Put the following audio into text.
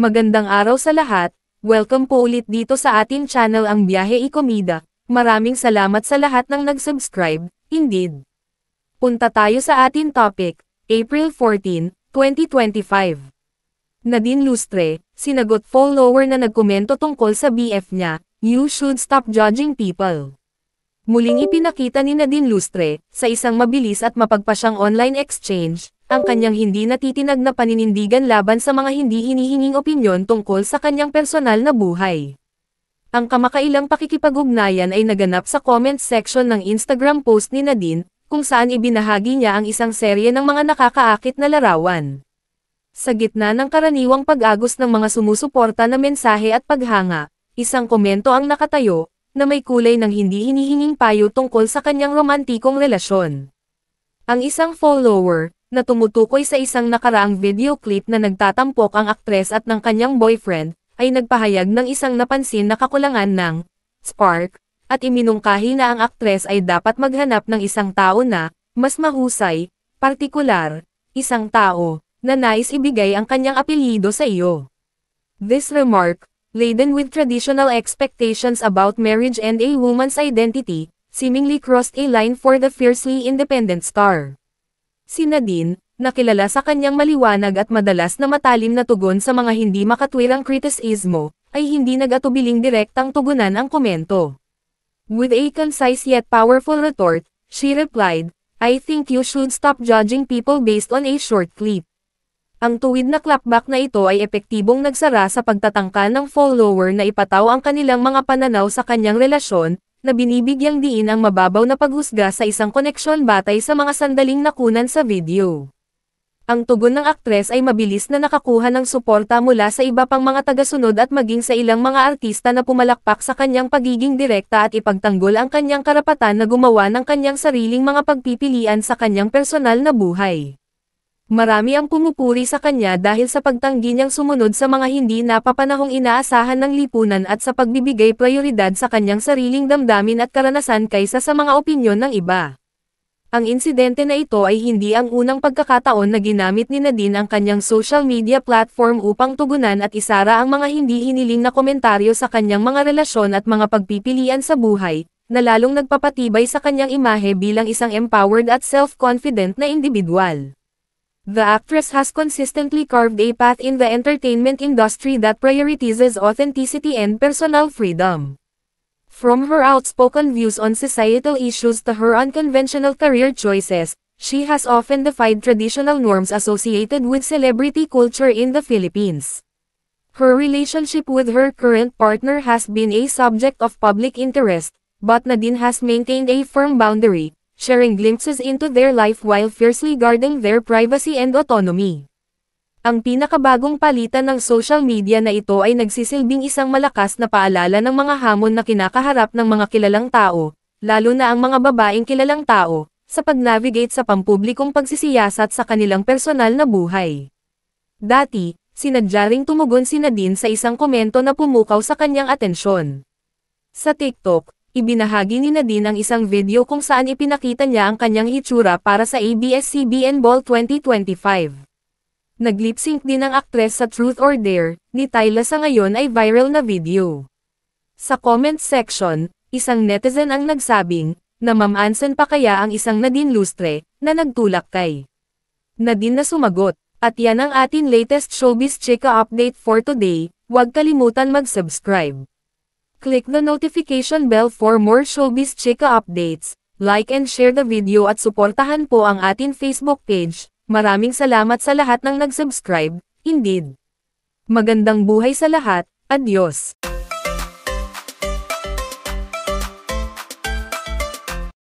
Magandang araw sa lahat, welcome po ulit dito sa ating channel ang Biyahe y Komida. Maraming salamat sa lahat ng nag-subscribe, indeed. Punta tayo sa ating topic, April 14, 2025. Nadine Lustre, sinagot follower na nagkomento tungkol sa BF niya, "You should stop judging people." Muling ipinakita ni Nadine Lustre, sa isang mabilis at mapagpasyang online exchange, ang kanyang hindi natitinag na paninindigan laban sa mga hindi hinihinging opinyon tungkol sa kanyang personal na buhay. Ang kamakailang pakikipag-ugnayan ay naganap sa comment section ng Instagram post ni Nadine, kung saan ibinahagi niya ang isang serye ng mga nakakaakit na larawan. Sa gitna ng karaniwang pag-agos ng mga sumusuporta na mensahe at paghanga, isang komento ang nakatayo, na may kulay ng hindi hinihinging payo tungkol sa kanyang romantikong relasyon. Ang isang follower, na tumutukoy sa isang nakaraang video clip na nagtatampok ang aktres at ng kanyang boyfriend, ay nagpahayag ng isang napansin na kakulangan ng spark, at iminungkahi na ang aktres ay dapat maghanap ng isang tao na, mas mahusay, partikular, isang tao, na nais ibigay ang kanyang apelyido sa iyo. This remark, laden with traditional expectations about marriage and a woman's identity, seemingly crossed a line for the fiercely independent star. Si Nadine, na kilala sa kanyang maliwanag at madalas na matalim na tugon sa mga hindi makatwirang kritisismo, ay hindi nag-atubiling direktang tugunan ang komento. With a concise yet powerful retort, she replied, "I think you should stop judging people based on a short clip." Ang tuwid na clapback na ito ay epektibong nagsara sa pagtatangka ng follower na ipataw ang kanilang mga pananaw sa kanyang relasyon, na binibigyang diin ang mababaw na paghusga sa isang koneksyon batay sa mga sandaling nakunan sa video. Ang tugon ng aktres ay mabilis na nakakuha ng suporta mula sa iba pang mga tagasunod at maging sa ilang mga artista na pumalakpak sa kanyang pagiging direkta at ipagtanggol ang kanyang karapatan na gumawa ng kanyang sariling mga pagpipilian sa kanyang personal na buhay. Marami ang pumupuri sa kanya dahil sa pagtanggi niyang sumunod sa mga hindi napapanahong inaasahan ng lipunan at sa pagbibigay prioridad sa kanyang sariling damdamin at karanasan kaysa sa mga opinyon ng iba. Ang insidente na ito ay hindi ang unang pagkakataon na ginamit ni Nadine ang kanyang social media platform upang tugunan at isara ang mga hindi hiniling na komentaryo sa kanyang mga relasyon at mga pagpipilian sa buhay, na lalong nagpapatibay sa kanyang imahe bilang isang empowered at self-confident na individual. The actress has consistently carved a path in the entertainment industry that prioritizes authenticity and personal freedom. From her outspoken views on societal issues to her unconventional career choices, she has often defied traditional norms associated with celebrity culture in the Philippines. Her relationship with her current partner has been a subject of public interest, but Nadine has maintained a firm boundary, sharing glimpses into their life while fiercely guarding their privacy and autonomy. Ang pinakabagong palitan ng social media na ito ay nagsisilbing isang malakas na paalala ng mga hamon na kinakaharap ng mga kilalang tao, lalo na ang mga babaeng kilalang tao, sa pag-navigate sa pampublikong pagsisiyasat sa kanilang personal na buhay. Dati, sinadya ring tumugon si Nadine sa isang komento na pumukaw sa kanyang atensyon. Sa TikTok, ibinahagi ni Nadine ang isang video kung saan ipinakita niya ang kanyang hitsura para sa ABS-CBN Ball 2025. Nag-lip-sync din ang aktres sa Truth or Dare, ni Tyla sa ngayon ay viral na video. Sa comment section, isang netizen ang nagsabing, na mamansan pa kaya ang isang Nadine Lustre, na nagtulak kay Nadine na sumagot, at yan ang ating latest showbiz chika update for today, huwag kalimutan mag-subscribe. Click the notification bell for more showbiz chika updates, like and share the video at suportahan po ang ating Facebook page. Maraming salamat sa lahat ng nag-subscribe, indeed. Magandang buhay sa lahat, adios.